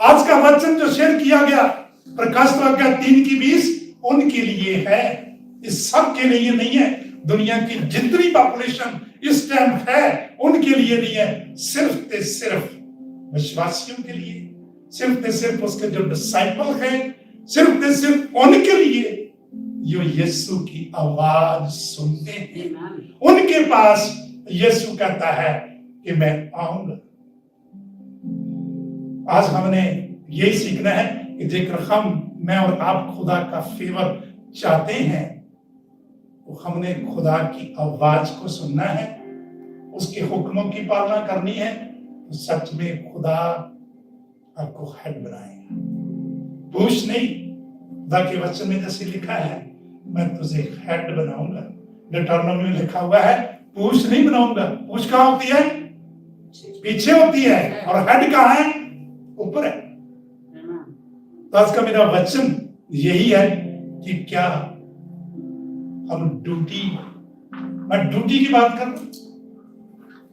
आज का वचन जो शेयर किया गया प्रकाशित वाक्य 3:20 उनके लिए है, इस सब के लिए नहीं है। दुनिया की जितनी पॉपुलेशन इस टाइम है उनके लिए नहीं है, सिर्फ विश्वासियों के लिए, सिर्फ उसके जो डिसाइपल हैं, सिर्फ उनके लिए जो यीशु की आवाज सुनते हैं। उनके पास यीशु कहता है कि मैं आऊंगा। आज हमने यही सीखना है कि जेकर मैं और आप खुदा का फेवर चाहते हैं तो हमने खुदा की आवाज को सुनना है, उसके हुक्मों की पालना करनी है, तो सच में खुदा आपको हेड बनाएगा, पूछ नहीं। खुदा के वचन में जैसे लिखा है मैं तुझे हेड बनाऊंगा। डिटरनोमी में लिखा हुआ है पूछ नहीं बनाऊंगा। पूछ कहाँ होती है? पीछे होती है, और हेड कहाँ है? ऊपर है। तो आज का मेरा वचन यही है कि क्या हम मैं ड्यूटी की बात कर रहा हूं,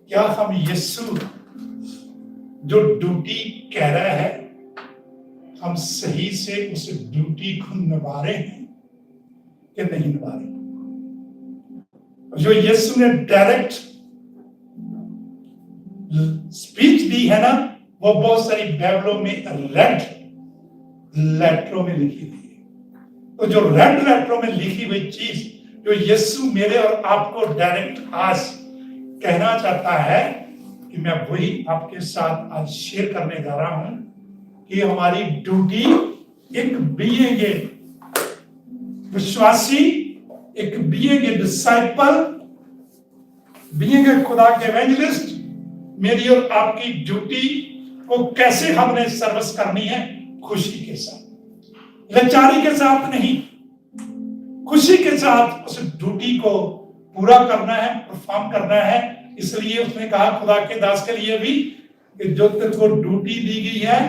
क्या हम यीशु जो ड्यूटी कह रहा है हम सही से उस ड्यूटी को निभा रहे हैं कि नहीं निभा रहे? जो यीशु ने डायरेक्ट स्पीच दी है ना, वो बहुत सारी बाइबलों में रेड लेटरों में लिखी हुई है। तो जो रेड लेटरों में लिखी हुई चीज जो यीशु मेरे और आपको डायरेक्ट आज कहना चाहता है कि मैं वही आपके साथ आज शेयर करने जा रहा हूं कि हमारी ड्यूटी एक बीइंग ए विश्वासी, एक being a disciple, being a खुदा के एवेंजलिस्ट, मेरी और आपकी ड्यूटी को कैसे हमने सर्विस करनी है? खुशी के साथ, लाचारी के साथ नहीं, खुशी के साथ उस ड्यूटी को पूरा करना है, परफॉर्म करना है। इसलिए उसने कहा खुदा के दास के लिए भी कि जो तेरे को ड्यूटी दी गई है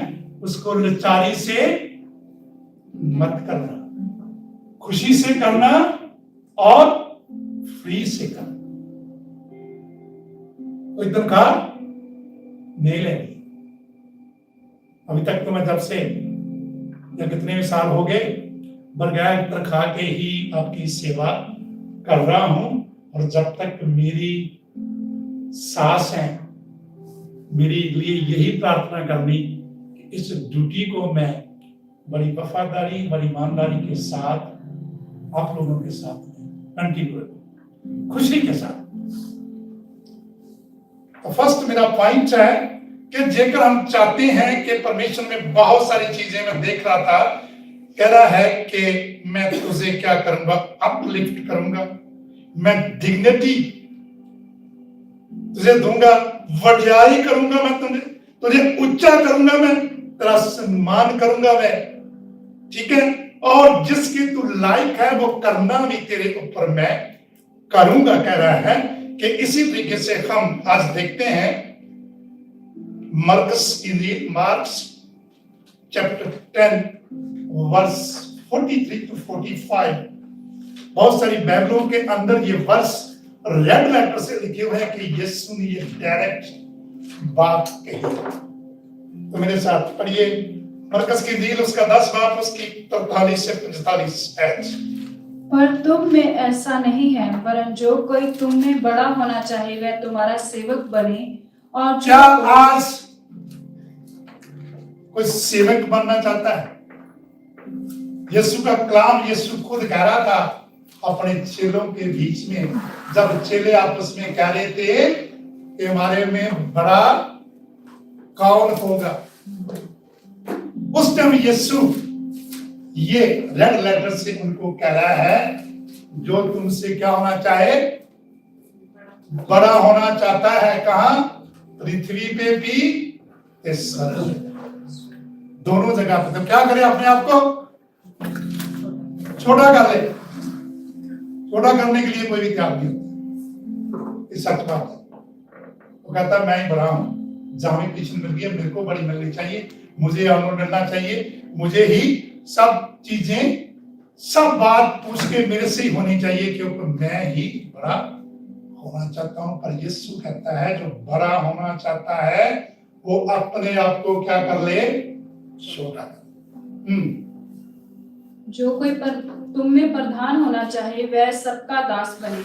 उसको लाचारी से मत करना, खुशी से करना और फ्री से करना। कोई तनख्वाह नहीं लेनी। अभी तक तो मैं जब से या कितने भी साल हो गए बगैर तनख्वाह के ही आपकी सेवा कर रहा हूं, और जब तक मेरी सांस है मेरे लिए यही प्रार्थना करनी कि इस ड्यूटी को मैं बड़ी वफादारी, बड़ी ईमानदारी के साथ आप लोगों के साथ कंटिन्यू करूं, खुशी के साथ। तो फर्स्ट मेरा पॉइंट है कि जेकर हम चाहते हैं कि परमेश्वर में बहुत सारी चीजें मैं देख रहा था, कह रहा है कि मैं तुझे क्या करूंगा? अपलिफ्ट करूंगा, मैं डिग्निटी तुझे दूंगा, वड्याई करूंगा, मैं तुझे ऊंचा करूंगा, मैं तेरा सम्मान करूंगा मैं, ठीक है? और जिसकी तू लायक है वो करना भी तेरे ऊपर मैं करूंगा, कह रहा है। कि इसी तरीके से हम आज देखते हैं मार्क्स चैप्टर 10 वर्स 43 to 45। बहुत सारी बाइबलों के अंदर ये वर्स रेड लेटर से लिखे हुए हैं कि यीशु ने ये डायरेक्ट बात कही। तो मेरे साथ पढ़िए मरकस की इंजील उसका 10 बाब उसकी 43 से 45 ऐड। पर तुम में ऐसा नहीं है, वरन जो कोई तुम में बड़ा होना चाहे वह तुम्हारा सेवक बने। और क्या आज कोई सेवक बनना चाहता है? यीशु का कलाम यीशु खुद कह रहा था अपने चेलों के बीच में, जब चेले आपस में कह रहे थे कि हमारे में बड़ा कौन होगा, उस टाइम यीशु ये रेड लेटर से उनको कह रहा है जो तुमसे क्या होना चाहे, बड़ा होना चाहता है। कहां? पृथ्वी पे भी, दोनों जगह पे। तो क्या करे? अपने आप को छोटा कर ले। छोटा करने के लिए कोई भी त्याग नहीं होता, ये सच बात है। वो कहता मैं ही बड़ा हूं, जहां भी पोजीशन मिल गई मेरे को बड़ी मिलनी चाहिए, मुझे ऑनर मिलना चाहिए, मुझे ही सब चीजें, सब बात पूछ के मेरे से ही होनी चाहिए क्योंकि मैं ही बड़ा होना चाहता हूं। पर यीशु कहता है जो बड़ा होना चाहता है वो अपने आप को क्या कर ले? छोटा कर। जो कोई तुम में प्रधान होना चाहे वह सबका दास बने,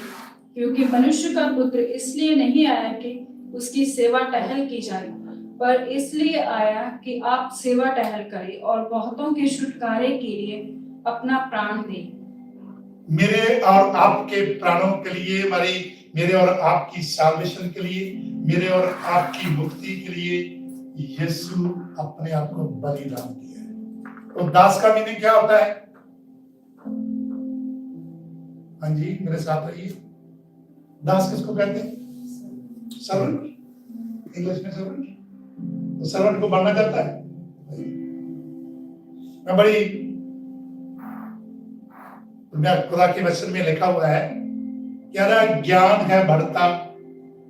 क्योंकि मनुष्य का पुत्र इसलिए नहीं आया कि उसकी सेवा टहल की जाए, पर इसलिए आया कि आप सेवा टहल करें और बहुतों के छुटकारे के लिए अपना प्राण दें। मेरे और आपके प्राणों के लिए, मेरे और आपकी साल्वेशन के लिए, मेरे और आपकी मुक्ति के लिए यीशु अपने आप को बलिदान दिया है। तो दास का मीनिंग क्या होता है? हाँ जी, मेरे साथ रहिए। दास किसको कहते हैं? सर्वेंट, इंग्लिश में सर्वेंट। तो सर्वेंट को बनना चाहता है। मैं बड़ी खुदा के वचन में लिखा हुआ है, क्या रहा? ज्ञान है बढ़ता,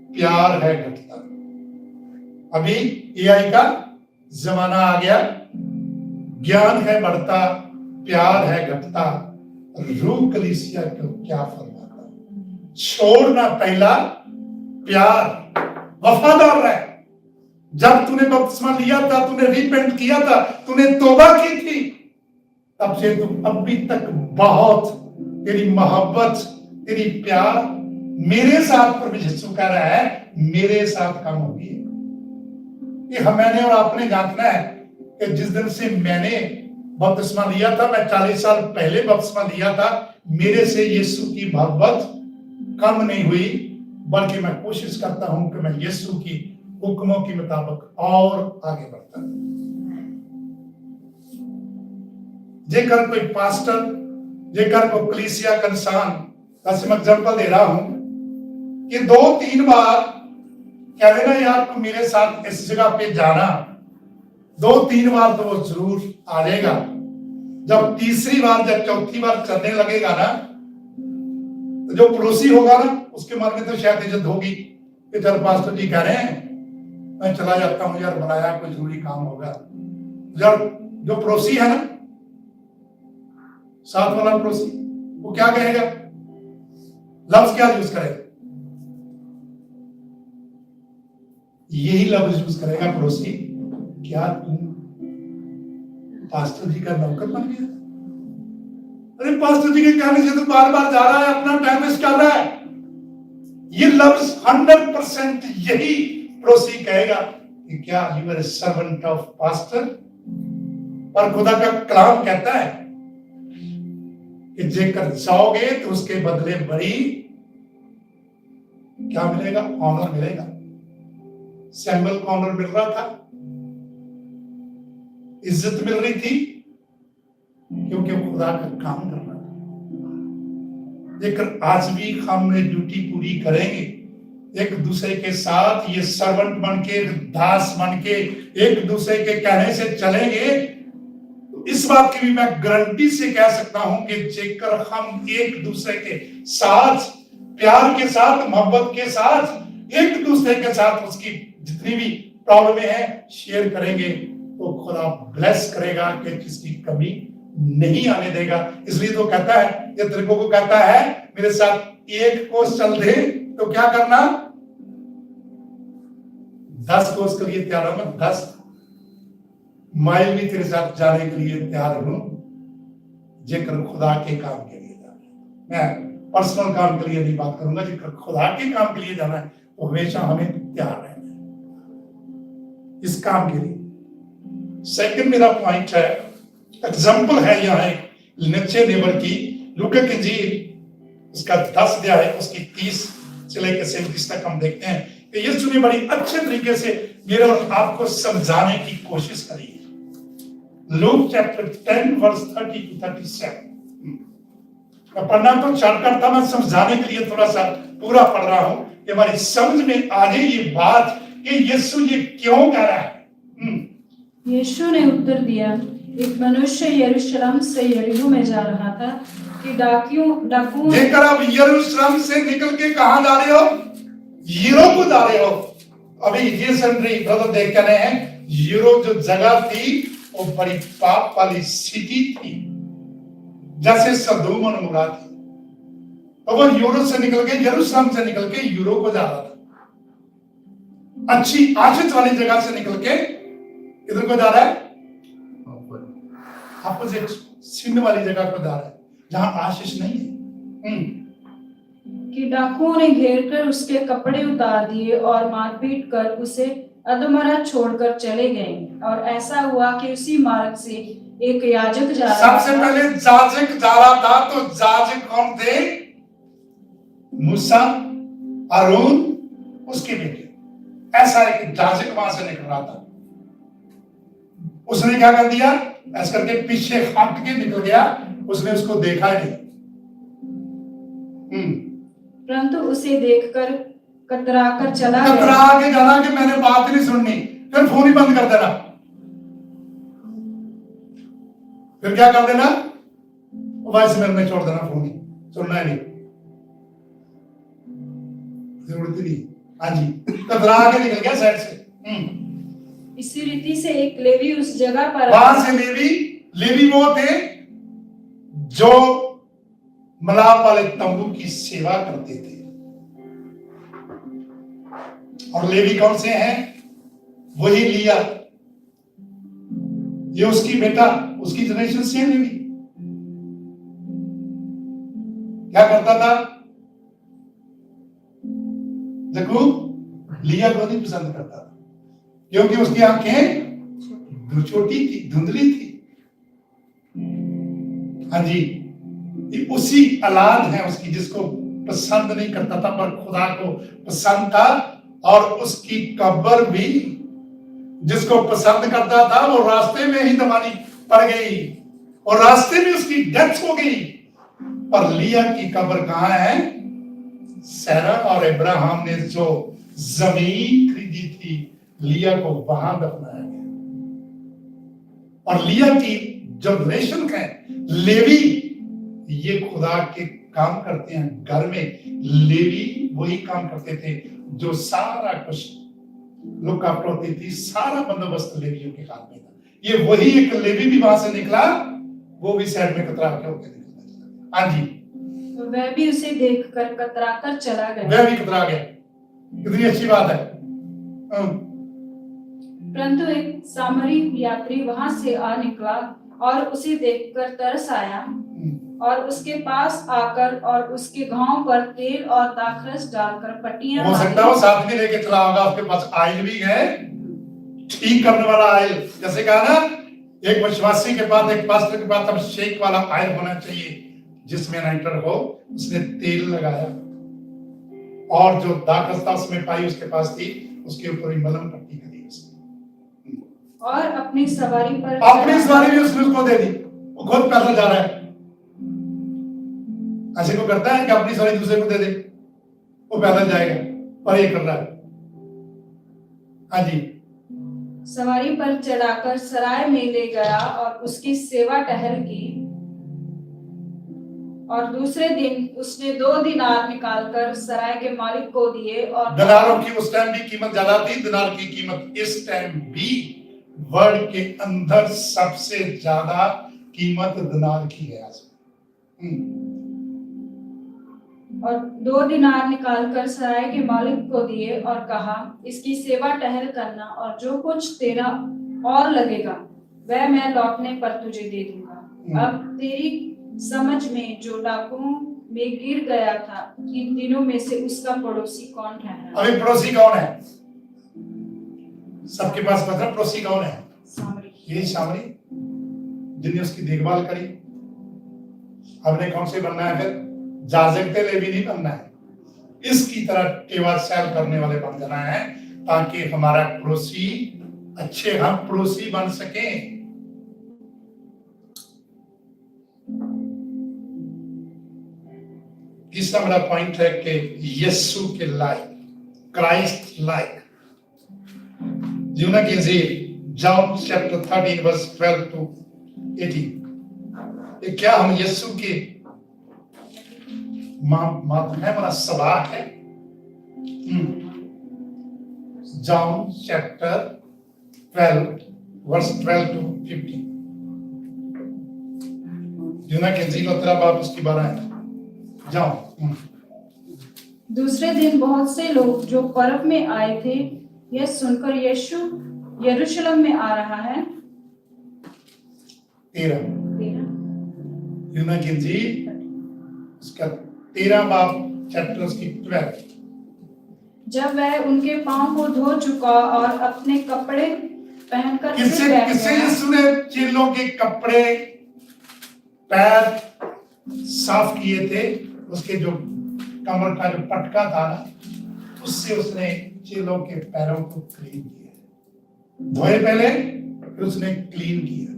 प्यार है घटता। अभी एआई का जमाना आ गया। ज्ञान है बढ़ता, प्यार है घटता, रूह कलीसिया को क्या फरमाता? छोड़ना पहला प्यार, वफादार रहे। जब तूने बपतिस्मा लिया था, तूने रिपेंट किया था, तूने तौबा की थी, तब से तुम अभी तक बहुत तेरी मोहब्बत, तेरी प्यार मेरे साथ, प्रभु यीशु कह रहा है, मेरे साथ कम होगी। ये मैंने और आपने जांचना है कि जिस दिन से मैंने बपतिस्मा लिया था, मैं 40 साल पहले बपतिस्मा लिया था, मेरे से यीशु की मोहब्बत कम नहीं हुई, बल्कि मैं कोशिश करता हूं कि मैं यीशु की हुक्मों के मुताबिक और आगे बढ़ता हूं। जेकर कोई पास्टर, जेकर कोई कलीसिया का इंसान, मैं एग्जांपल दे रहा हूं कि 2-3 बार कह देना यार तुम मेरे साथ इस जगह पे जाना, 2-3 बार तो वो जरूर आ जाएगा। जब तीसरी बार, जब चौथी बार चलने लगेगा ना, तो जो पड़ोसी होगा ना, उसके मन में तो शायद इज्जत होगी कि चल पास्टर जी कह रहे हैं, मैं चला जाता हूं यार, बुलाया कोई जरूरी काम होगा। जब जो पड़ोसी है ना, साथ वाला पड़ोसी, वो क्या कहेगा? लफ्ज क्या यूज करेगा? यही लफ्ज यूज करेगा पड़ोसी, क्या तुम पास्टर जी का नौकर बन गया? अरे पास्टर जी के कहने से तो बार बार जा रहा है, अपना टाइम वेस्ट कर रहा है। ये लफ्ज 100% यही पड़ोसी कहेगा कि क्या you are a servant of pastor. पर खुदा का कलाम कहता है कि जेकर जाओगे तो उसके बदले बड़ी क्या मिलेगा? ऑनर मिलेगा। सैमुअल को ऑनर मिल रहा था, इज्जत मिल रही थी, क्योंकि वो खुदा का काम कर रहा था। जेकर आज भी हम ड्यूटी पूरी करेंगे, एक दूसरे के साथ ये सर्वेंट बन के, दास बन के, एक दूसरे के कहने से चलेंगे, इस बात की भी मैं गारंटी से कह सकता हूं कि जेकर हम एक दूसरे के साथ प्यार के साथ, मोहब्बत के साथ, एक दूसरे के साथ उसकी जितनी भी प्रॉब्लम है शेयर करेंगे, तो खुदा ब्लेस करेगा कि जिसकी कमी नहीं आने देगा। इसलिए तो कहता है, ये तरीकों को कहता है, मेरे साथ एक कोस चल दे तो क्या करना? 10 कोस के लिए तैयार हूं, 10 माइल भी तेरे साथ जाने के लिए तैयार हूं, जेकर खुदा के काम के लिए जाना। मैं पर्सनल काम के लिए नहीं बात करूंगा, जेकर खुदा के काम के लिए जाना है तो हमेशा हमें तैयार रहना है इस काम के लिए। सेकंड मेरा पॉइंट है, एग्जाम्पल है यहाँ नीचे नेबर की, लूका की इंजील उसका 10 अध्याय है, उसकी 30 से लेकर 37 तक हम देखते हैं कि यीशु ने बड़ी अच्छे तरीके से मेरे और आपको समझाने की कोशिश करी है। Luke chapter 10 verse 30 to 37। मैं पढ़ना तो चार करता, मैं समझाने के लिए थोड़ा सा पूरा पढ़ रहा हूं कि हमारी समझ में आ जाए ये बात कि यीशु ये क्यों कह रहा है। यीशु ने उत्तर दिया, एक मनुष्य यरूशलेम से यरीहो में जा रहा था कि डाकुओं जेकर आप यरूशलेम से निकल के कहां जा रहे हो? यूरो को जा रहे हो। अभी ये सेंट्री ब्रदर देख कर रहे हैं, यूरो जो जगह थी वो बड़ी पाप वाली सिटी थी, जैसे सदोम और अमोरा थी। तो वो यूरो से निकल के, यरूशलेम से निकल के यूरो को जा रहा था। अच्छी आशित वाली जगह से निकल के इधर को जा रहा है, अपोजिट सिंध वाली जगह पर जा रहा है जहां आशीष नहीं है। कि डाकुओं ने घेर कर उसके कपड़े उतार दिए और मारपीट कर उसे अधमरा छोड़कर चले गए। और ऐसा हुआ कि उसी मार्ग से एक याजक जा रहा सबसे था। पहले याजक जा रहा था, तो याजक कौन थे? मूसा, अरून, उसके बेटे। ऐसा एक याजक वहां से निकल रहा था। उसने क्या कर दिया? ऐसा करके पीछे हट के निकल गया, उसने उसको देखा नहीं। परंतु उसे देखकर कतरा कर चला गया। कतरा के जाना कि मैंने बात नहीं सुननी, फिर फोन ही बंद कर देना। फिर क्या कर देना? वॉइस मेल में छोड़ देना, फोन ही सुनना नहीं, जरूरत नहीं। हाँ जी, कतरा के निकल गया साइड से। इसी रीति से एक लेवी उस जगह पर वहां से लेवी वो थे जो मलाप वाले तंबू की सेवा करते थे। और लेवी कौन से हैं? वही लिया, ये उसकी बेटा, उसकी जनरेशन से है लेवी। क्या करता था? देखो, लिया को नहीं पसंद करता था क्योंकि उसकी आंखें छोटी थी, धुंधली थी। हाँ जी, ये उसी औलाद है उसकी जिसको पसंद नहीं करता था पर खुदा को पसंद था। और उसकी कब्र भी जिसको पसंद करता था वो रास्ते में ही दबानी पड़ गई और रास्ते में उसकी डेथ हो गई। पर लिया की कब्र कहां है? सारा और अब्राहम ने जो जमीन खरीदी थी, लिया को वहां दफनाया गया। और लिया की जो रिलेशन है लेवी, ये खुदा के काम करते हैं घर में। लेवी वही काम करते थे जो सारा कुछ लुक आफ्टर होती थी, सारा बंदोबस्त लेवियों के हाथ में था। ये वही एक लेवी भी वहां से निकला, वो भी साइड में कतरा के होकर निकला। हाँ जी, वह भी उसे देखकर कतरा कर चला गया। वह भी कतरा गया। कितनी अच्छी बात है। परंतु एक सामरी यात्री वहां से आ निकला और उसे देखकर तरस आया और उसके पास आकर और उसके घाव पर तेल और दाखरस डालकर पट्टियां हो सकता है वो साथ में लेके चला होगा, उसके पास आयल भी है, ठीक करने वाला आयल। जैसे कहा ना, एक विश्वासी के पास, एक पास्टर के पास अभिषेक वाला आयल होना चाहिए जिसमें नाइटर हो। उसने तेल लगाया और जो दाखरस था उसमें पाई उसके पास थी, उसके ऊपर ही मलहम पट्टी करी उसने और अपनी सवारी भी उसने उसको दे दी। वो खुद पैदल जा रहा है। ऐसे को करता है कि अपनी सवारी दूसरे को दे दे, वो पैदल जाएगा, पर ये कर रहा है। हाँ जी, सवारी पर चढ़ाकर सराय में ले गया और उसकी सेवा टहल की। और दूसरे दिन उसने 2 दिनार निकालकर सराय के मालिक को दिए। और दिनारों की उस टाइम भी कीमत ज्यादा थी, दिनार की कीमत इस टाइम भी वर्ल्ड के अंदर सबसे ज्यादा कीमत दिनार की है आज। और 2 दिनार निकालकर सराय के मालिक को दिए और कहा, इसकी सेवा टहल करना और जो कुछ तेरा और लगेगा वह मैं लौटने पर तुझे दे दूंगा। अब तेरी समझ में जो डाकुओं में गिर गया था, इन दिनों में से उसका पड़ोसी कौन ठहरा? अभी पड़ोसी कौन है? सबके पास पता है पड़ोसी कौन है? सामरी। यही सामरी जिन्हें उसकी देखभाल करी। हमने कौन से बनना है? फिर जाजकते लेवी नहीं बनना है, इसकी तरह टेवा सैल करने वाले बन जाना है ताकि हमारा पड़ोसी अच्छे हम पड़ोसी बन सके। तीसरा मेरा पॉइंट है कि यीशु के लायक, क्राइस्ट लायक जीवन की इंजील जॉन चैप्टर 13 वर्स 12 to 18। ये क्या हम यीशु के है हमारा सवाल है। John chapter 12 verse 12 to 15। यूना के इंजील और तेरा बाप उसकी 12 है। जाओ। दूसरे दिन बहुत से लोग जो पर्व में आए थे यह सुनकर यीशु यरूशलेम में आ रहा है 13 13 यूना गिनजी उसका 13 बाब चैप्टर उसकी 12। जब वह उनके पांव को धो चुका और अपने कपड़े पहनकर फिर किससे बैठ किससे गया, यीशु ने चेलों के कपड़े पैर साफ किए थे, उसके जो कमर का जो पटका था ना, उससे उसने चेलों के पैरों को क्लीन किया, धोए पहले फिर उसने क्लीन किया।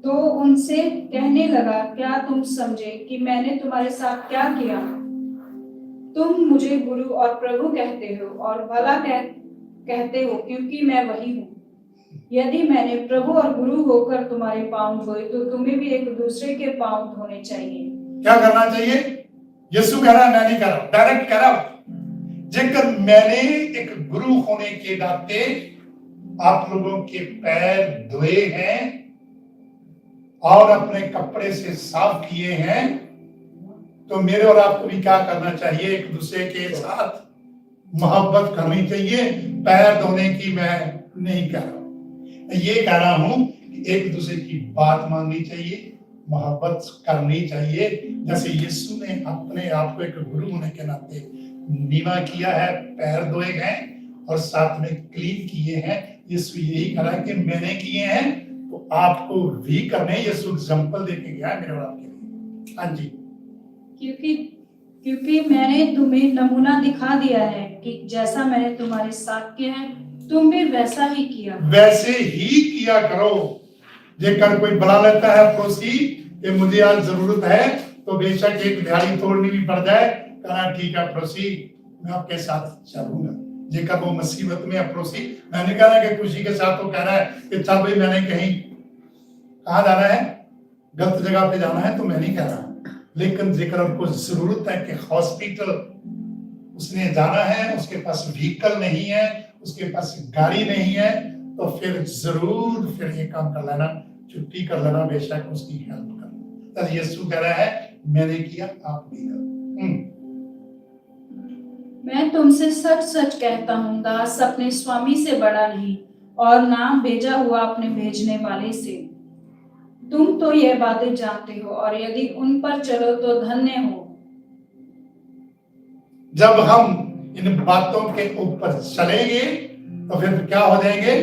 तो उनसे कहने लगा, क्या तुम समझे कि मैंने तुम्हारे साथ क्या किया? तुम मुझे गुरु और प्रभु कहते हो और भला कहते हो, क्योंकि मैं वही हूँ। यदि मैंने प्रभु और गुरु होकर तुम्हारे पांव धोए, तो तुम्हें भी एक दूसरे के पांव धोने चाहिए। क्या करना चाहिए? यीशु कह रहा है, मैं नहीं कह रहा, डायरेक्ट कह रहा हूं, जेकर मैंने एक गुरु होने के नाते आप लोगों के पैर धोए हैं और अपने कपड़े से साफ किए हैं, तो मेरे और आपको भी क्या करना चाहिए? एक दूसरे के साथ मोहब्बत करनी चाहिए। पैर धोने की मैं नहीं कह रहा हूं, ये कह रहा हूं कि एक दूसरे की बात माननी चाहिए, मोहब्बत करनी चाहिए। जैसे यीशु ने अपने आप को एक गुरु होने के नाते नीवा किया है, पैर धोए गए और साथ में क्लीन किए हैं। यीशु यही कहा कि मैंने किए हैं तो आपको भी करने। यीशु एग्जांपल देके गया है मेरे और आपके लिए। हाँ जी, क्योंकि मैंने तुम्हें नमूना दिखा दिया है कि जैसा मैंने तुम्हारे साथ किया है, तुम भी वैसा ही किया, वैसे ही किया करो। जेकर कोई बुला लेता है पड़ोसी कि मुझे आज जरूरत है, तो बेशक एक दिहाड़ी तोड़नी भी पड़ जाए, कहना ठीक है पड़ोसी, मैं आपके साथ चलूंगा। जेकर वो मुसीबत में है पड़ोसी, मैंने कह रहा है कि खुशी के साथ तो कह रहा है कि चल भाई, मैंने कहीं कहाँ जाना है, गलत जगह पे जाना है, तो मैं नहीं कह रहा, लेकिन जेकर उनको जरूरत है कि हॉस्पिटल उसने जाना है, उसके पास व्हीकल नहीं है, उसके पास गाड़ी नहीं है, तो फिर जरूर फिर ये काम कर लेना, छुट्टी कर लेना, बेशक उसकी हेल्प करना। तो यीशु कह रहा है मैंने किया, आप भी करो। मैं तुमसे सच सच कहता हूँ, दास अपने स्वामी से बड़ा नहीं, और ना भेजा हुआ अपने भेजने वाले से। तुम तो यह बातें जानते हो, और यदि उन पर चलो तो धन्य हो। जब हम इन बातों के ऊपर चलेंगे तो फिर क्या हो जाएंगे?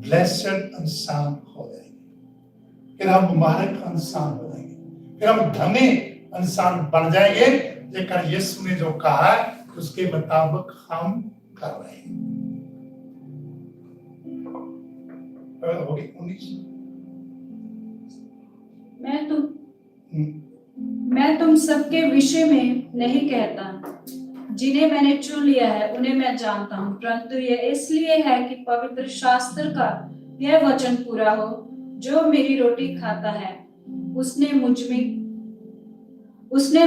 ब्लेस्ड इंसान हो जाएंगे, फिर हम मुबारक इंसान हो जाएंगे, फिर हम धन्य इंसान बन जाएंगे। जेकर यीशु ने जो कहा है उसके मुताबिक हम कर रहे हैं। हो गई 19। मैं तुम सबके विषय में नहीं कहता, जिन्हें मैंने चुन लिया है उन्हें मैं जानता हूँ, परंतु यह इसलिए है कि पवित्र शास्त्र का यह वचन पूरा हो, जो मेरी रोटी खाता है उसने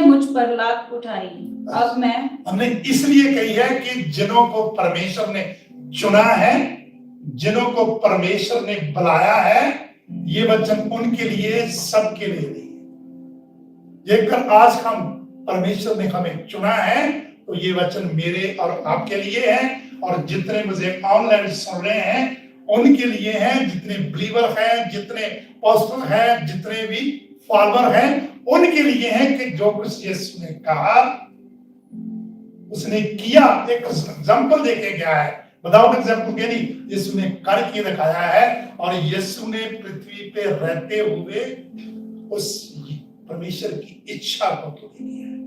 मुझ पर लात उठाई। अब हमने इसलिए कही है कि जिन्हों को परमेश्वर ने चुना है, जिन्हों को परमेश्वर ने बुलाया है, ये वचन उनके लिए, सबके लिए नहीं है। जेकर आज हम परमेश्वर ने हमें चुना है तो ये वचन मेरे और आपके लिए है, और जितने मुझे ऑनलाइन सुन रहे हैं उनके लिए हैं, जितने बिलीवर हैं, जितने पास्टर हैं, जितने भी फॉलोअर हैं, उनके लिए हैं कि जो कुछ यीशु ने कहा उसने किया। एक एग्जांपल देके गया है, विदाउट एग्जांपल के नहीं, यीशु ने करके दिखाया है, और यीशु ने पृथ्वी पे रहते हुए उस परमेश्वर की इच्छा को पूरी किया है।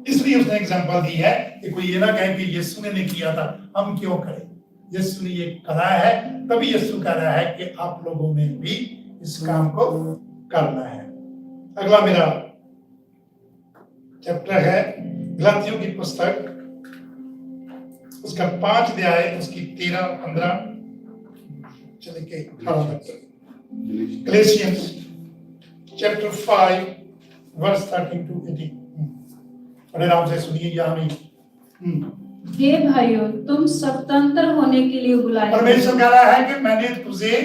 इसलिए उसने एग्जांपल दी है कि कोई ये ना कहे कि यीशु ने नहीं किया था, हम क्यों करें। यीशु ने ये कहा है, तभी यीशु कह रहा है कि आप लोगों ने भी इस काम को करना है। अगला मेरा चैप्टर है गलातियों की पुस्तक, उसका 5 अध्याय, उसकी 13-15 चले के 18 तक। Galatians chapter 5 verse 13 to 18। बड़े आराम से सुनिए, यहाँ नहीं। हे भाइयों, तुम स्वतंत्र होने के लिए बुलाए। परमेश्वर कह रहा है कि मैंने तुझे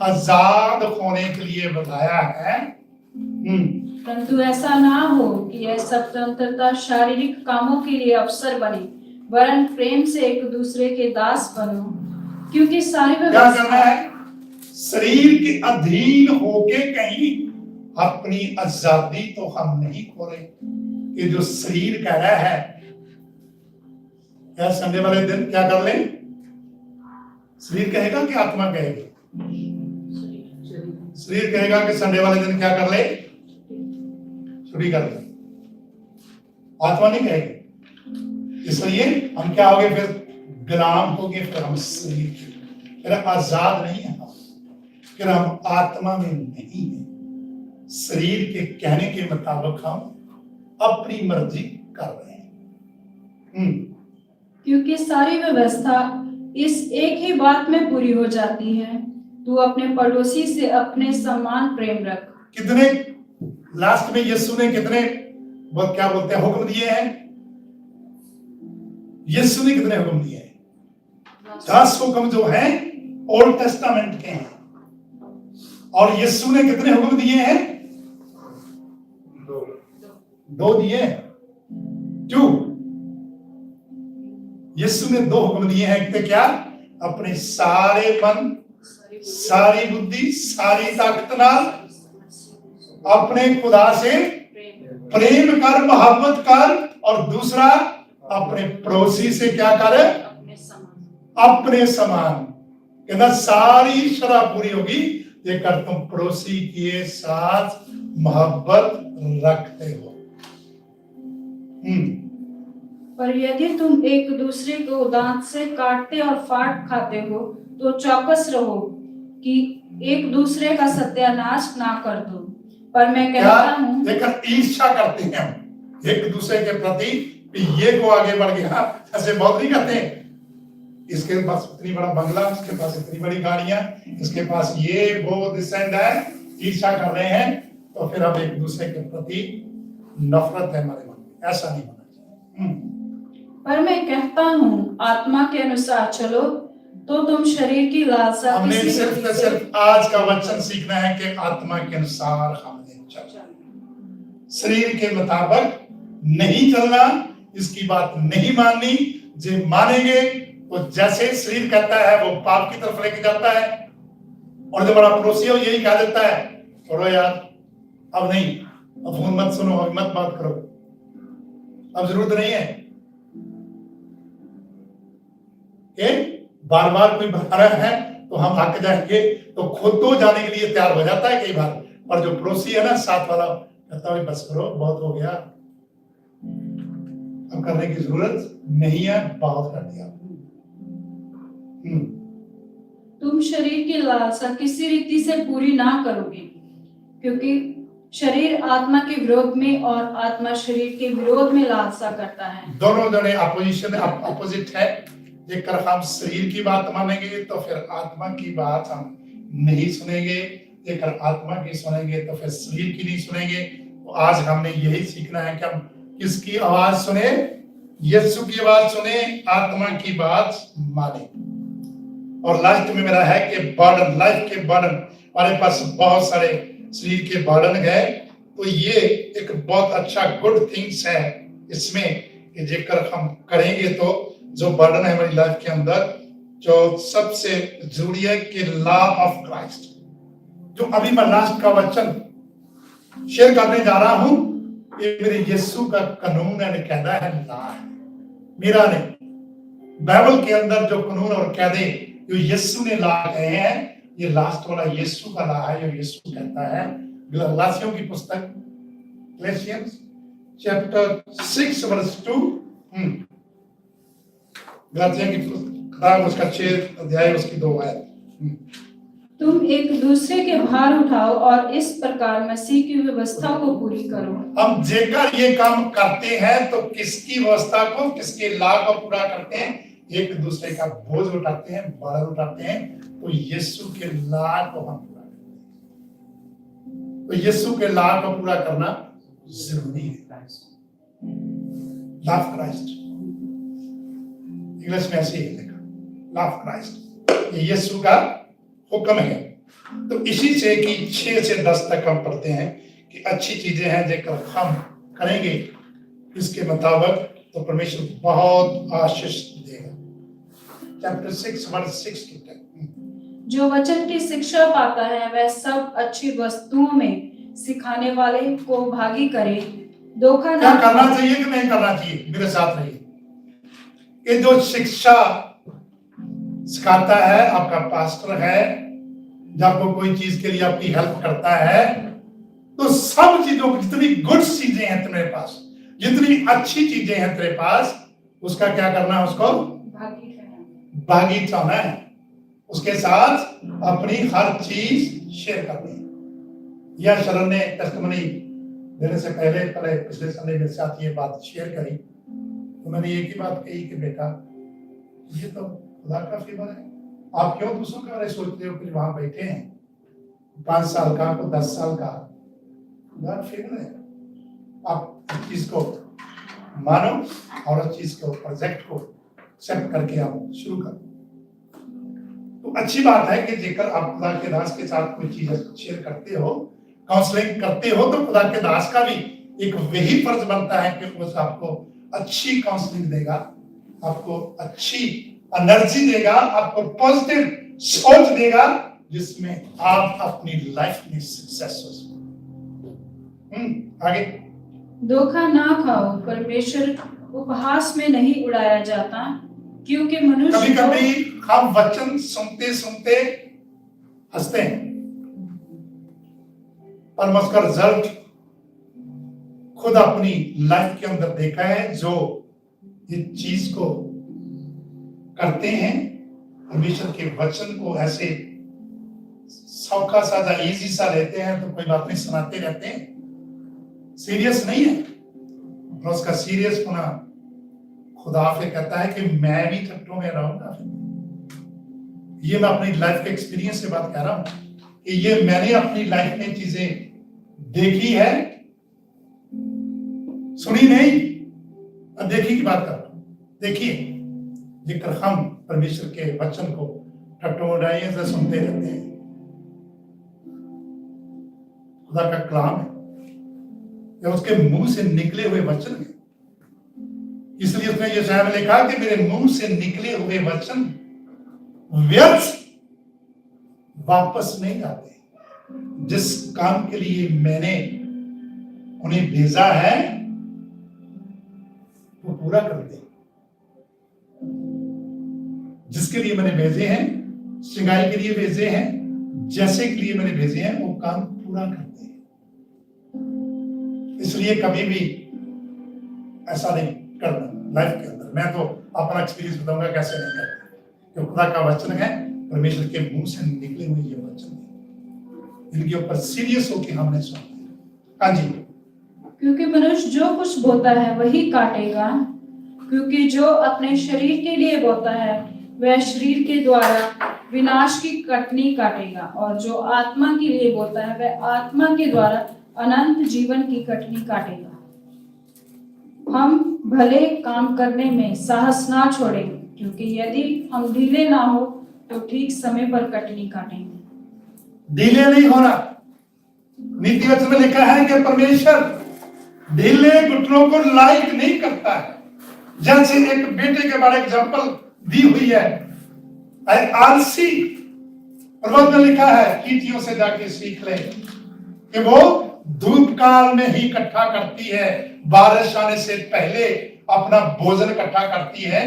आजाद होने के लिए बताया है, परंतु ऐसा ना हो कि यह स्वतंत्रता शारीरिक कामों के लिए अवसर बने, वरन प्रेम से एक दूसरे के दास बनो, क्योंकि सारी क्या करना है? शरीर के अधीन होके कहीं अपनी आजादी तो हम नहीं खो रहे। ये जो शरीर कह रहा है क्या संडे वाले दिन क्या कर ले? शरीर कहेगा कि आत्मा कहेगी? शरीर कहेगा कि संडे वाले दिन क्या कर ले? छुट्टी कर ले। आत्मा नहीं कहेगी। इसलिए हम क्या हो गए? फिर गुलाम हो गए। फिर हम शरीर के, फिर आजाद नहीं है हम, फिर हम आत्मा में नहीं है। शरीर के कहने के मुताबिक हम अपनी मर्जी कर रहे हैं। क्योंकि सारी व्यवस्था इस एक ही बात में पूरी हो जाती है, तू अपने पड़ोसी से अपने समान प्रेम रख। कितने लास्ट में यीशु ने कितने वो क्या बोलते हैं हुक्म दिए हैं? यीशु ने कितने हुक्म दिए हैं? 10 हुक्म जो हैं ओल्ड टेस्टामेंट के हैं। और यीशु ने कितने हुक्म दिए हैं? 2 दिए हैं। 2 यीशु ने 2 हुक्म दिए हैं कि क्या? अपने सारे मन, सारी बुद्धि, सारी ताकत नाल अपने खुदा से प्रेम कर, मोहब्बत कर, और दूसरा अपने पड़ोसी से क्या कर? अपने समान। कहना सारी शर्त पूरी होगी जेकर तुम पड़ोसी के साथ मोहब्बत रखते हो। पर यदि तुम एक दूसरे को दांत से काटते और फाड़ खाते हो तो चौकस रहो कि एक दूसरे का सत्यानाश ना कर दो। पर मैं कहता हूँ, लेकिन ईर्ष्या करते हैं हम एक दूसरे के प्रति, ये को आगे बढ़ गया, ऐसे बहुत नहीं करते। इसके पास इतनी बड़ा बंगला, इसके पास इतनी बड़ी गाड़ियां, इसके पास ये वो दिस एंड दैट, ईर्ष्या कर रहे हैं, तो फिर अब एक दूसरे के प्रति नफरत है हमारे मन में। ऐसा नहीं होना चाहिए। पर मैं कहता हूँ, आत्मा के अनुसार चलो तो तुम शरीर की लालसा हमने सिर्फ आज का वचन सीखना है कि आत्मा के अनुसार हमने चलना, शरीर के मुताबिक नहीं चलना, इसकी बात नहीं माननी। जो मानेंगे तो जैसे शरीर कहता है वो पाप की तरफ लेके जाता है, और जो बड़ा पड़ोसी है यही कह देता है छोड़ो यार अब नहीं, अब फोन मत सुनो, अब मत बात करो, अब जरूरत नहीं है। बार बार कोई बता रहा है तो हम हक जाएंगे, तो खुद तो जाने के लिए तैयार हो जाता है कई बार, और जो पड़ोसी है ना साथ वाला कहता है बस करो, बहुत हो गया, अब करने की जरूरत नहीं है, बहुत कर दिया। तुम शरीर की लालसा किसी रीति से पूरी ना करोगे, क्योंकि शरीर आत्मा के विरोध में और आत्मा शरीर के विरोध में लालसा करता है। दोनों जने अपोजिशन अपोजिट है। जेकर हम शरीर की बात मानेंगे तो फिर आत्मा की बात हम नहीं सुनेंगे, जेकर आत्मा की सुनेंगे तो फिर शरीर की नहीं सुनेंगे। तो आज हमने यही सीखना है कि हम किसकी आवाज सुने? यीशु की आवाज सुने, आत्मा की बात माने। और लास्ट में मेरा है कि बर्डन, लाइफ के बर्डन, हमारे पास बहुत सारे शरीर के बर्डन है, तो ये एक बहुत अच्छा गुड थिंग्स है इसमें कि जेकर हम करेंगे तो जो बर्डन है हमारी लाइफ के अंदर, जो सबसे जरूरी है कि लॉ ऑफ क्राइस्ट, जो अभी मैं लास्ट का वचन शेयर करने जा रहा हूं, ये मेरे यीशु का कानून एंड कायदा है, लॉ है मेरा नहीं। बाइबल के अंदर जो कानून और कायदे जो यीशु ने लॉ कहे हैं, ये लास्ट वाला यीशु का लॉ है, जो यीशु कहता है। गलातियों की पुस्तक गलातियंस चैप्टर 6 वर्स 2, गलातियों की किताब उसका 6 अध्याय उसकी 2 आयत। तुम एक दूसरे के भार उठाओ और इस प्रकार मसीह की व्यवस्था को पूरी करो। हम जेकर ये काम करते हैं तो किसकी व्यवस्था को, किसके लॉ को पूरा करते हैं? एक दूसरे का बोझ उठाते हैं, भार उठाते हैं, तो यीशु के लॉ को हम पूरा करते हैं। तो यीशु के लॉ को पूरा करना जरूरी है। लॉ ऑफ क्राइस्ट इंग्लिश में ऐसे ही लिखा, लॉ ऑफ क्राइस्ट, ये यीशु का हुक्म है। तो इसी से कि 6 से 10 तक हम पढ़ते हैं कि अच्छी चीजें हैं जेकर हम करेंगे इसके मुताबिक, तो परमेश्वर बहुत आशीष देगा। Chapter 6 verse 6 to 10। जो वचन की शिक्षा पाता है वह सब अच्छी वस्तुओं में सिखाने वाले को भागी करे। धोखा क्या न करना खाओ। चाहिए कि नहीं करना चाहिए? मेरे साथ रहिए। ये जो शिक्षा सिखाता है, आपका पास्टर है, जब आपको कोई चीज के लिए आपकी हेल्प करता है, तो सब चीजों जितनी गुड चीजें हैं तुम्हारे पास, जितनी अच्छी चीजें हैं तेरे पास, उसका क्या करना है? उसको भागी चाहना है, उसके साथ अपनी हर चीज शेयर करनी है। यह शरण ने टेस्टिमनी देने से पहले पिछले संडे मेरे साथ ये बात शेयर करी, तो मैंने एक ही बात कही कि बेटा, ये तो खुदा का फेवर है। आप क्यों दूसरों के बारे में सोचते हो कि वहां बैठे हैं 5 साल का, को 10 साल का, खुदा का फेवर है। आप इस चीज को मानो और इस चीज को, प्रोजेक्ट को एक्सेप्ट करके आप शुरू करो। तो अच्छी बात है कि जेकर आप खुदा के दास के साथ कोई चीज शेयर करते हो, काउंसलिंग करते हो, तो खुदा के दास का भी एक वही फर्ज बनता है कि वो आपको अच्छी काउंसलिंग देगा, आपको अच्छी एनर्जी देगा, आपको पॉजिटिव सोच देगा, जिसमें आप अपनी लाइफ में सक्सेस हो सको। आगे। धोखा ना खाओ, परमेश्वर उपहास में नहीं उड़ाया जाता, क्योंकि मनुष्य कभी कभी हम वचन सुनते सुनते हंसते हैं, पर मैं उसका रिजल्ट खुद अपनी लाइफ के अंदर देखा है। जो ये चीज को करते हैं, परमेश्वर के वचन को ऐसे सौखा सादा इजी सा लेते हैं, तो कोई बात नहीं, सुनाते रहते हैं, सीरियस नहीं है। और उसका सीरियस होना खुदा से कहता है कि मैं भी चट्टों में रहूंगा। ये मैं अपनी लाइफ के एक्सपीरियंस से बात कह रहा हूं कि ये मैंने अपनी लाइफ में चीजें देखी है, सुनी नहीं, अब देखी की बात कर रहा हूं। देखिए, जेकर हम परमेश्वर के वचन को टटोराइए से सुनते रहते हैं, खुदा का कलाम है या उसके मुंह से निकले हुए वचन है। इसलिए उसने यशायाह में लिखा कि मेरे मुंह से निकले हुए वचन व्यर्थ वापस नहीं आते, जिस काम के लिए मैंने उन्हें भेजा है वो पूरा करते हैं। जिसके लिए मैंने भेजे हैं, सिंगाई के लिए भेजे हैं, जैसे के लिए मैंने भेजे हैं, वो काम पूरा करते हैं। इसलिए कभी भी ऐसा नहीं करना लाइफ के अंदर। मैं तो अपना एक्सपीरियंस बताऊंगा कैसे नहीं करता, क्योंकि खुदा का वचन है, परमेश्वर के मुंह से निकले हुए ये वचन है, इनके ऊपर सीरियस होकर हमने सुना। हाँ जी। क्योंकि मनुष्य जो कुछ बोता है वही काटेगा, क्योंकि जो अपने शरीर के लिए बोता है वह शरीर के द्वारा विनाश की कटनी काटेगा, और जो आत्मा के लिए बोता है वह आत्मा के द्वारा अनंत जीवन की कटनी काटेगा। हम भले काम करने में साहस ना छोड़ें, क्योंकि यदि हम ढीले ना हो तो ठीक समय पर कटनी काटेंगे। ढीले नहीं होना। नीति वचन में लिखा है कि परमेश्वर ढीले घुटनों को लाइक नहीं करता है। जैसे एक बेटे के बारे एग्जांपल दी हुई है, आलसी, पर्वत में लिखा है चींटियों से जाके सीख ले कि वो धूप काल में ही इकट्ठा करती है, बारिश आने से पहले अपना भोजन इकट्ठा करती है।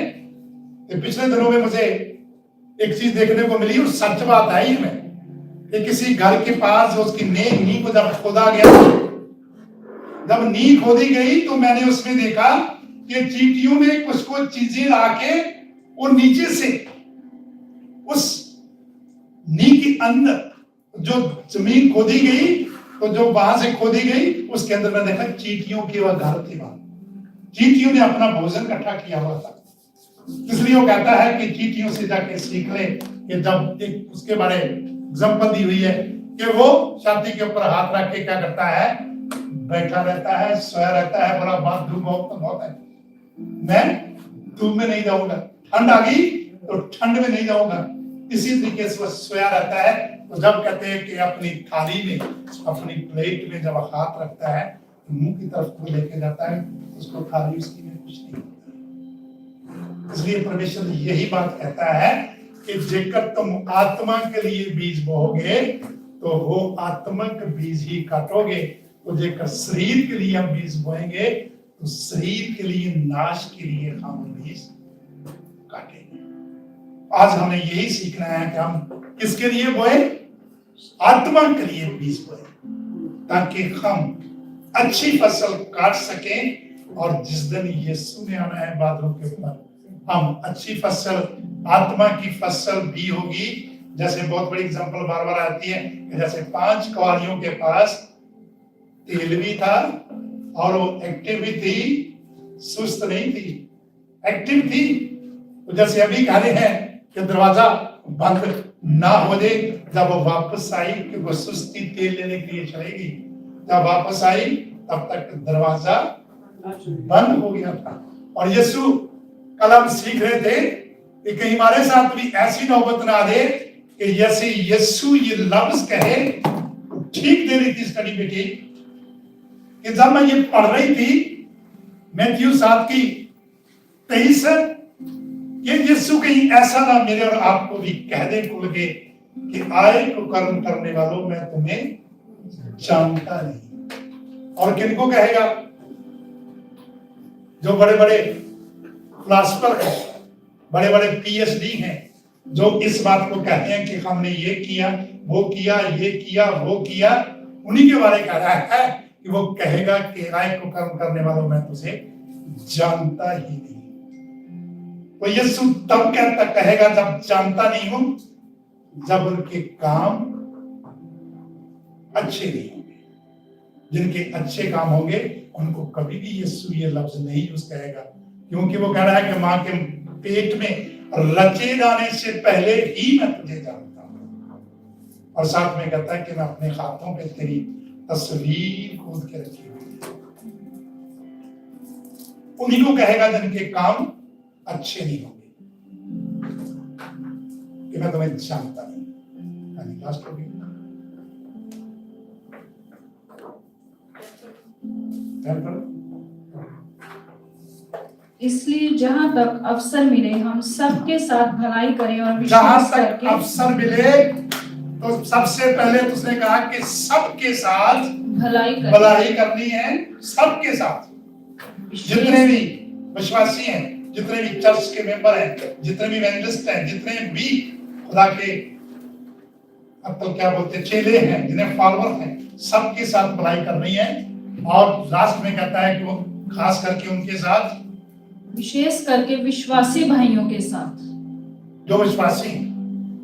तो पिछले दिनों में मुझे एक चीज देखने को मिली और सच बात आई में कि किसी घर के पास उसकी नींव को जब खोदा गया, जब नींव खोदी गई तो मैंने उसमें देखा कि चींटियों ने कुछ चीजें लाके और नीचे से उस नींव के अंदर जो जमीन खोदी गई, तो जो वहां से खोदी गई उसके अंदर मैं देखा चींटियों की वह घर थी। वहां चींटियों ने अपना भोजन इकट्ठा किया हुआ था। इसलिए वो कहता है कि चींटियों से जाके सीख ले कि जब एक उसके बारे एग्जांपल दी हुई है कि वो छाती के ऊपर हाथ रख के क्या करता है, बैठा रहता है, सोया रहता है, बड़ा बात धूप बहुत है, मैं धूप में नहीं जाऊंगा, ठंड आ गई तो ठंड में नहीं जाऊंगा, इसी तरीके से वो सोया रहता है। तो जब कहते हैं कि अपनी थाली में, अपनी प्लेट में जब हाथ रखता है तो मुंह की तरफ को लेके जाता है, उसको थाली उसकी में कुछ नहीं होता। इसलिए परमेश्वर यही बात कहता है कि जेकर तुम आत्मा के लिए बीज बोओगे तो वो आत्मक बीज ही काटोगे, तो जेकर शरीर के लिए हम बीज बोएंगे तो शरीर के लिए, नाश के लिए हम बीज काटेंगे। आज हमें यही सीखना है कि हम किसके लिए बोए? आत्मा के लिए बीज बोए, ताकि हम अच्छी फसल काट सकें और जिस दिन यीशु ने आना है बादलों के ऊपर, हम अच्छी फसल, आत्मा की फसल भी होगी। जैसे बहुत बड़ी एग्जांपल बार बार आती है कि जैसे 5 कुंवारियों के पास तेल भी था और वो एक्टिव भी थी, सुस्त नहीं थी, एक्टिव थी। तो जैसे अभी कह रहे हैं कि दरवाजा बंद ना हो जाए, जब वो वापस आई कि वो सुस्ती तेल लेने के लिए चलेगी, जब वापस आई तब तक दरवाजा बंद हो गया था। और यीशु कल हम सीख रहे थे कि कहीं हमारे साथ भी ऐसी नौबत ना दे कि जैसे यीशु ये लफ्ज कहे, ठीक दे रही थी स्टडी बेटी कि जब मैं ये पढ़ रही थी मैथ्यू 7:23, ये यीशु कहीं ऐसा ना मेरे और आपको भी कह दे खुल के कि आए को कर्म करने वालों मैं तुम्हें जानता नहीं। और किनको कहेगा? जो बड़े बड़े फिलॉसफर हैं, बड़े बड़े पीएचडी हैं, जो इस बात को कहते हैं कि हमने ये किया, वो किया, ये किया, वो किया, उन्हीं के बारे में कह रहा है कि वो कहेगा कि आए को कर्म करने वालों मैं तुझे जानता ही नहीं। तो यीशु तब कहेगा जब जानता नहीं हूं, जब उनके काम अच्छे नहीं होंगे। जिनके अच्छे काम होंगे उनको कभी भी यीशु ये लफ्ज नहीं यूज कहेगा, क्योंकि वो कह रहा है कि मां के पेट में रचे जाने से पहले ही मैं तुझे जानता हूं। और साथ में कहता है कि मैं अपने हाथों पे तेरी तस्वीर खोद के रखी हुई। उन्हीं को कहेगा जिनके काम अच्छे नहीं होंगे कि मैं तुम्हें जानता नहीं। लास्ट हो गया। इसलिए जहां तक अवसर मिले हम सबके साथ भलाई करें और जहां विश्वास तक करके अवसर मिले तो सबसे पहले उसने कहा कि सबके साथ भलाई करनी है। सबके साथ, जितने भी विश्वासी हैं, जितने भी चर्च के मेंबर हैं, जितने भी इवेंजलिस्ट हैं, जितने भी खुदा के क्या बोलते चेले हैं, जिन्हें फॉलोअर हैं, सबके साथ भलाई करनी है। और लास्ट में कहता है कि वो खास करके उनके साथ, विशेष करके विश्वासी भाइयों के साथ, जो विश्वासी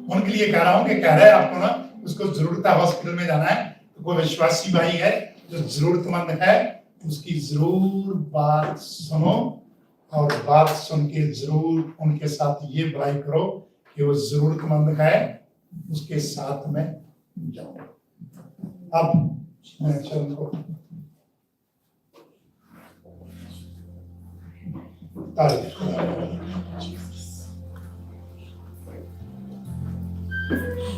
उनके लिए कह रहा हूं कि कह रहा है आपको ना, उसको जरूरत है हॉस्पिटल में जाना है, तो कोई विश्वासी भाई है जो जरूरतमंद है, उसकी जरूर बात सुनो और बात सुन के जरूर उनके साथ ये भलाई करो कि वो जरूरतमंद है, उसके साथ में जाओ। अब मैं चलो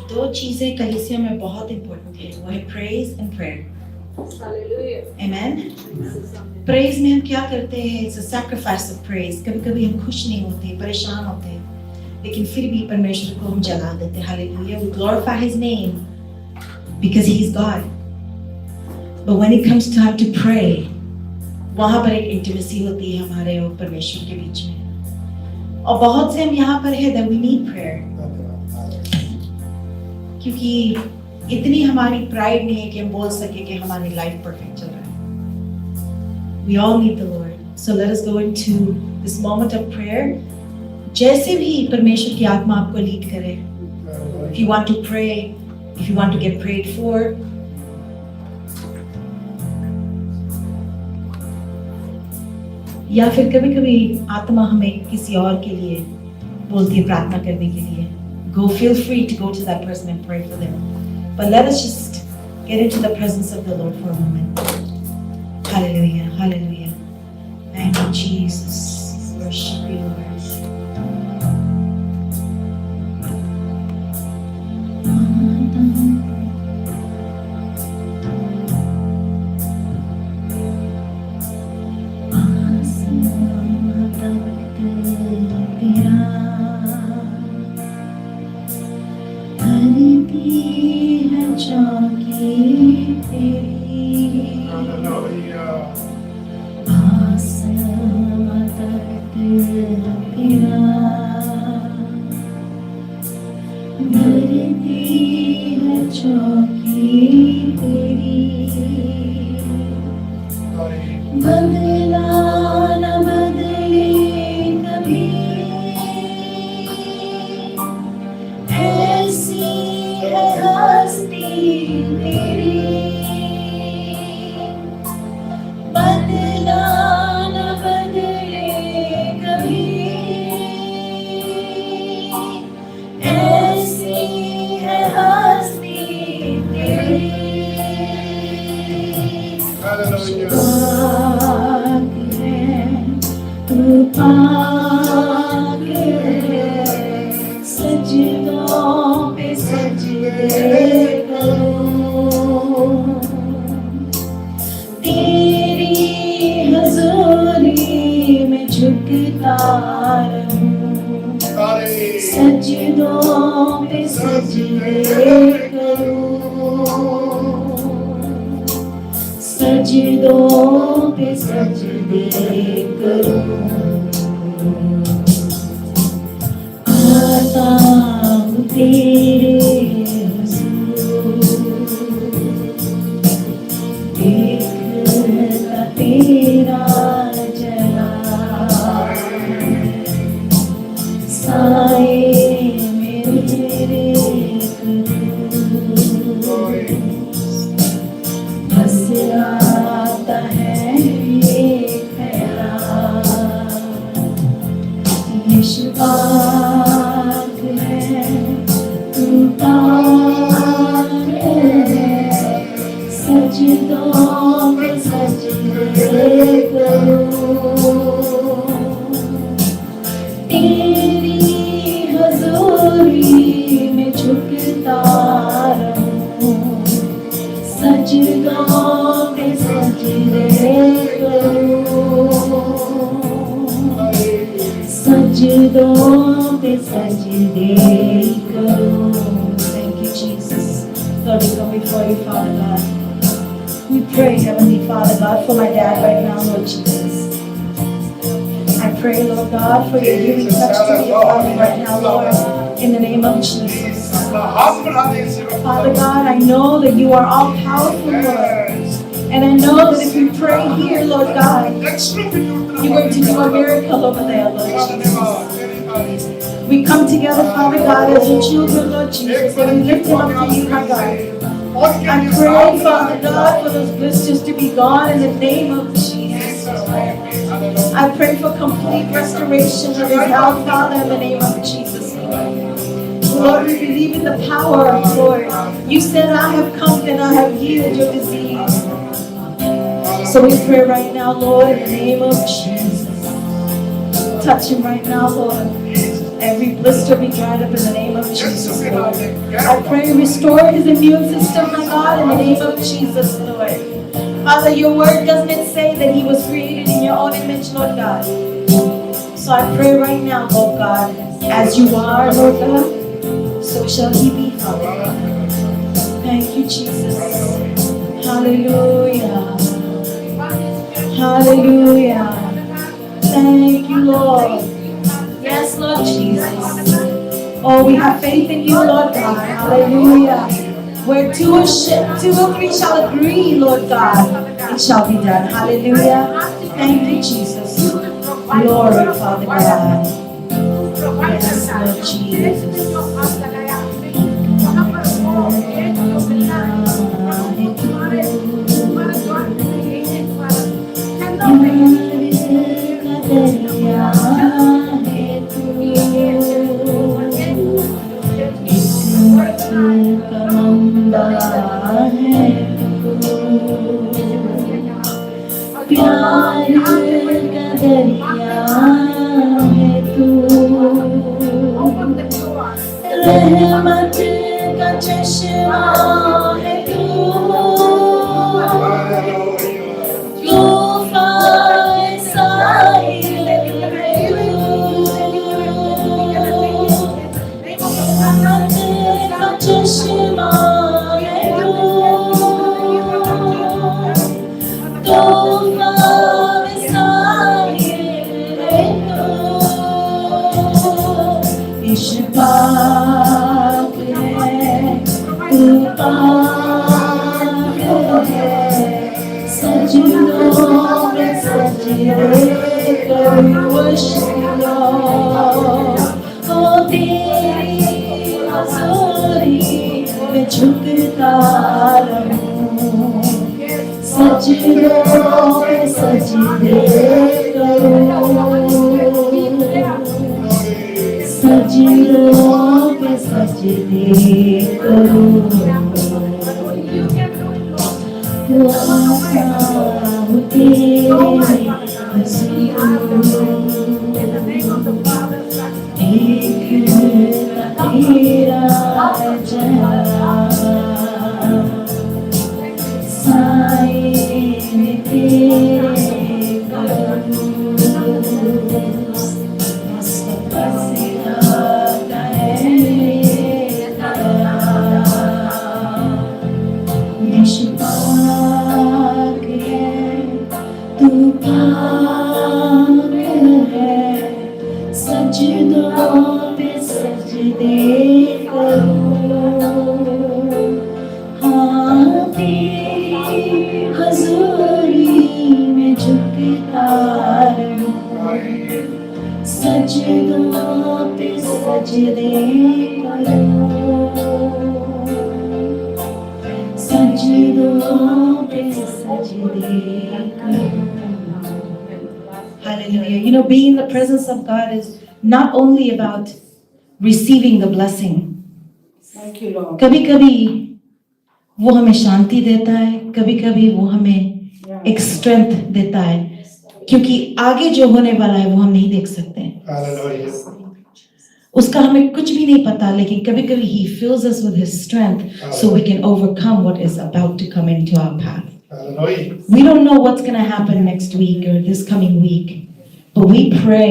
दो चीजें कलीसिया में बहुत इंपॉर्टेंट है, वो है praise and prayer. Amen. Praise में हम क्या करते हैं? It's a sacrifice of praise. कभी-कभी हम खुश नहीं होते, परेशान होते हैं, लेकिन फिर भी परमेश्वर को हम जगा देते हैं। Hallelujah. We glorify his name because he is God. But when it comes time to pray, वहां पर एक इंटीमेसी होती है हमारे और परमेश्वर के बीच में। और बहुत से हम यहाँ पर है that we need prayer, क्योंकि इतनी हमारी प्राइड नहीं है कि हम बोल सके कि हमारी लाइफ परफेक्ट चल रहा है। We all need the Lord. So let us go into this moment of prayer. जैसे भी परमेश्वर की आत्मा आपको लीड करे, if you want to pray, if you want to get prayed for, या फिर कभी-कभी आत्मा हमें किसी और के लिए बोलती है प्रार्थना करने के लिए, go, feel free to go to that person and pray for them. But let us just get into the presence of the Lord for a moment. Hallelujah, hallelujah. Thank you, Jesus. Worship you, Lord. चौकी तेरी आसमां तख्त तेरा धरती है चौकी तेरी बदला न बदले कभी ऐसी है हस्ती तेरी बदला न बदले कभी ऐसी है हस्ती तेरी पाक है तू पाक है सजदों पे सजदे करूं तेरी हज़ूरी में झुकता रहूं सजदों पे सजदे करूं सजदों पे सजदे करूं आता हूँ तेरे हुज़ूर देखता तेरा जलाल साए मेरे बस आता है ये ख्याल यीशु पाक है तू पाक है सजदों पे सजदे करूं तेरी हज़ूरी में झुकता रहूं सजदों पे सजदे करूं सजदों पे सजदे करूं Thank you, Jesus. Lord, we come before you, Father God. We pray, Heavenly Father God, for my dad right now, Lord Jesus. I pray, Lord God, for your healing touch to be upon him right now, Lord, in the name of Jesus. Father God, I know that you are all powerful, Lord. And I know that if we pray here, Lord God, you're going to do a miracle over there, Lord Jesus. We come together, Father God, as your children, Lord Jesus, and we lift him up to you, my God. I pray, Father God, for those blisters to be gone in the name of Jesus. I pray for complete restoration of his health, Father, in the name of Jesus, Lord. Lord, we believe in the power of Lord. You said, I have come and I have healed your disease. So we pray right now, Lord, in the name of Jesus. Touch him right now, Lord. Every blister be dried up in the name of Jesus, Lord. I pray restore his immune system, my God, in the name of Jesus, Lord. Father, your word doesn't say that he was created in your own image, Lord God. So I pray right now, Lord God, as you are, Lord God, so shall he be, Father God. Thank you, Jesus. Hallelujah. Hallelujah. Thank you, Lord. Yes, Lord Jesus. Oh, we have faith in you, Lord God. Hallelujah. Where two or three shall agree, Lord God, it shall be done. Hallelujah. Thank you, Jesus. Glory, Father God. Yes, Lord Jesus. प्यार का दरिया है तू रहमत का चश्मा है तू तूफान साहिल है तू रहमत का चश्मा है यीशु पाक है, तू पाक है, सजदों में सजदे करूं शुक्र, ओ तेरी हज़ूरी में झुकता रहूं, सजदों में सजदे करूं, सजदों पे सजदे करूं, दुआ हूँ तेरे हुज़ूर, एक तेरा जलाल, साए में तेरे करूं, यीशु पाक है, तू पाक है, सजदों पे सजदे करूं, हाँ तेरी हज़ूरी में झुकता रहूं, सजदों पे सजदे करूं, सजदों पे सजदे करूं. Hallelujah. You know, being in the presence of God is not only about receiving the blessing. Thank you, Lord. कभी-कभी वो हमें शांति देता है, कभी-कभी वो हमें एक स्ट्रेंथ देता है, क्योंकि आगे जो होने वाला है वो हम नहीं देख सकते हैं. Hallelujah. उसका हमें कुछ भी नहीं पता, लेकिन कभी-कभी he fills us with his strength so we can overcome what is about to come into our path. Hallelujah. We don't know what's going to happen next week or this coming week, but we pray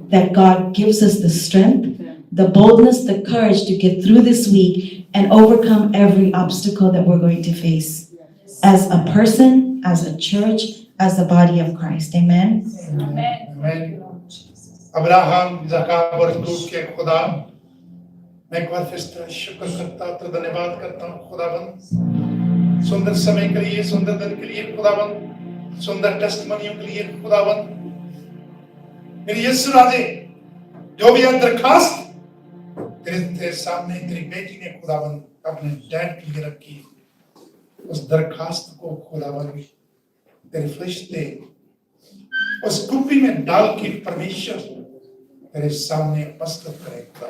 that God gives us the strength, the boldness, the courage to get through this week and overcome every obstacle that we're going to face as a person, as a church, as the body of Christ. Amen. Amen. Abraham, इज़हाक और याकूब के खुदा, मैं एक बार फिर से शुक्र करता हूँ, धन्यवाद करता हूँ खुदाबंद, सुंदर समय के लिए, सुंदर दिन के लिए खुदाबंद, सुंदर टेस्टिमनियों के लिए खुदाबंद. मेरे यीशु राजे, जो भी दरखास्त तेरे सामने तेरी बेटी ने खुदाबंद अपने डैड के लिए रखी, उस दरखास्त को खुदाबंद तेरे फरिश्ते उस कुप्पी में डाल के परमेश्वर तेरे सामने उपस्थित करे खुदा.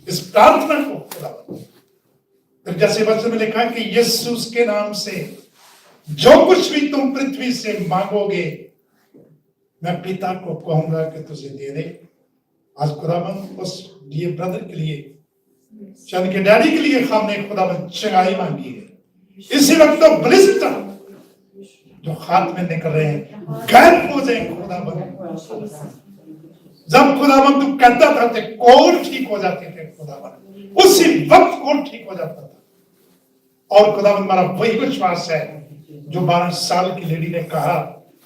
इस प्रार्थना को खुदा, जैसे वचन में लिखा कि यीशु के नाम से जो कुछ भी तुम पृथ्वी से मांगोगे मैं पिता को कहूंगा कि तुझे दे दे. आज खुदाबंद उस ये ब्रदर के लिए, चंद के डैडी के लिए हमने खुदाबंद चंगाई मांगी है. इसी वक्त तो ब्लिस्टर जो हाथ में निकल रहे हैं गायब हो जाए खुदाबंद. जब खुदाबंद तू कहता था तो कोल ठीक हो जाते थे खुदाबंद, उसी वक्त कोल ठीक हो जाता था. और खुदाबंद हमारा वही विश्वास है जो 12 साल की लेडी ने कहा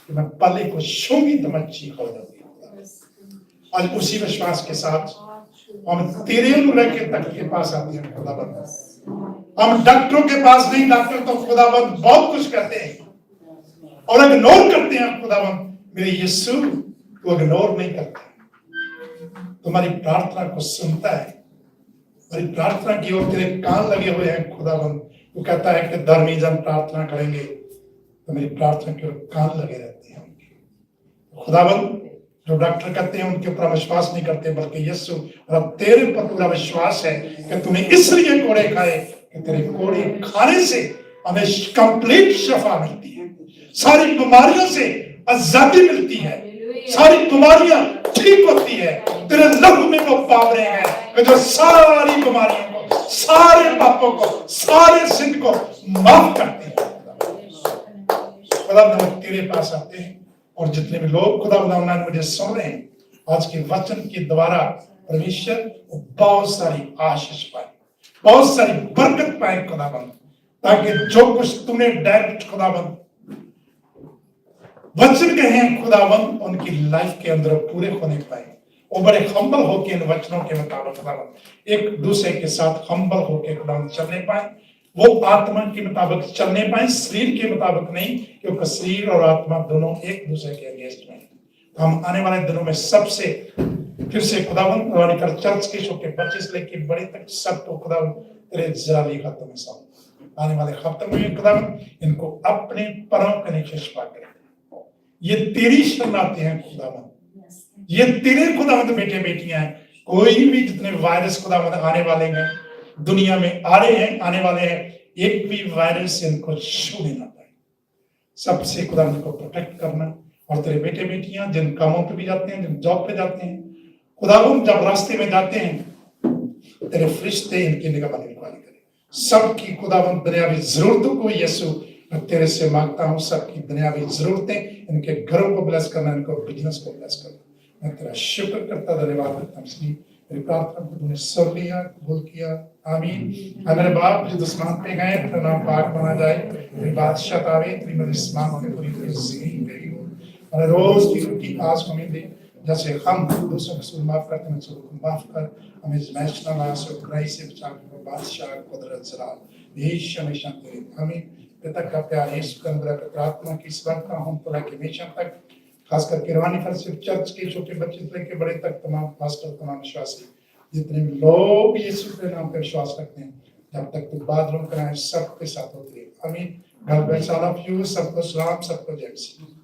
कि मैं पल्ले को छूंगी तो मैं ठीक हो जाऊंगी. आज उसी विश्वास के साथ हम तेरे अनुग्रह के तक के पास आते हैं खुदाबंद. हम डॉक्टरों के पास नहीं, डॉक्टर तो खुदाबंद बहुत कुछ कहते हैं और इग्नोर करते हैं खुदाबंद. मेरे यीशु तू इग्नोर नहीं करता, तुम्हारी प्रार्थना को सुनता है, तुम्हारी प्रार्थना की ओर तेरे कान लगे हुए हैं खुदाबंद. वो कहता है कि धर्मी जन प्रार्थना करेंगे तो मेरी प्रार्थना की ओर कान लगे रहते हैं खुदाबंद. जो डॉक्टर कहते हैं उनके ऊपर विश्वास नहीं करते, बल्कि यीशु और अब तेरे पर पूरा विश्वास है कि तूने इसलिए कोड़े खाए कि तेरे कोड़े खाने से हमें कंप्लीट शफा मिलती है, सारी बीमारियों से आजादी मिलती है, सारी बीमारियां ठीक होती है. तेरे लहू में वो पावरे हैं कि जो सारी बीमारियों को, सारे पापों को, सारे सिंह को माफ करते हैं. खुदा हम तेरे पास आते हैं और जितने भी लोग खुदा ऑनलाइन मुझे सुन रहे हैं, आज के वचन के द्वारा परमेश्वर बहुत सारी आशीष पाए, बहुत सारी बरकत पाए खुदाबंद, ताकि जो कुछ तुमने डायरेक्ट खुदाबंद वचन कहे हैं खुदाबंद उनकी लाइफ के अंदर पूरे होने पाए. वो बड़े हम्बल होके इन वचनों के मुताबिक खुदावंद एक दूसरे के साथ हम्बल होके खुदावंद चलने पाए, वो आत्मा के मुताबिक चलने पाए, शरीर के मुताबिक नहीं, क्योंकि शरीर और आत्मा दोनों एक दूसरे के अगेंस्ट में। हम आने वाले दिनों में सबसे फिर से खुदावंद हमारी कर चर्च के छोटे बच्चे से लेकर बड़े तक सबको खुदावंद तेरे जाली हाथों में सौंप। आने वाले हफ्तों में खुदावंद इनको अपने परों के नीचे छिपा कर, ये तेरी शरणाते हैं खुदावंद, ये तेरे खुदावंद बेटे बेटियां हैं। कोई भी जितने वायरस खुदावंद आने वाले हैं, दुनिया में आ रहे हैं, आने वाले हैं, एक भी वायरस इनको छूने ना पाए। सबसे खुदावंद को प्रोटेक्ट करना। और तेरे बेटे बेटियां जिन कामों पे भी जाते हैं, जिन जॉब पे जाते हैं, खुदावंद जब रास्ते में जाते हैं तेरे फरिश्ते इनकी निगरानी रखवाली करें। सबकी खुदावंद दुनियावी जरूरतों को यीशु मैं तेरे से मांगता हूँ, सबकी दुनियावी जरूरतें, इनके घरों को ब्लेस करना, इनको बिजनेस को ब्लेस करना। मैं तेरा शुक्र करता, धन्यवाद करता हूँ। इसलिए मेरी प्रार्थना को तूने सुन लिया, कबूल किया। आमीन। मेरे बाप जो आसमान पे गए, तेरा नाम पाक माना जाए, तेरी बादशाह आवे, तेरी मर्जी में पूरी तरह जिंदगी मेरी हो। और रोज की रोटी आज हमें दे, जैसे हम दूसरों को माफ करते हैं, को माफ कर। हमें आजमाइश न ला, सो बुराई से बचा, बादशाह कुदरत जलाल यीशु हमेशा तेरे। आमीन। पिता का प्यार, यीशु का अनुग्रह, प्रार्थना की इस बात का हम खुदा के हमेशा तक, खास करके रवानी फल से चर्च के छोटे बच्चे से लेकर बड़े तक तमाम पास्टर, तमाम विश्वासी जितने भी लोग यीशु के नाम पर विश्वास रखते हैं, जब तक तू बादलों कराए सबके साथ होती है। आमीन। God bless all of you। सबको सलाम, सबको जय मसीह।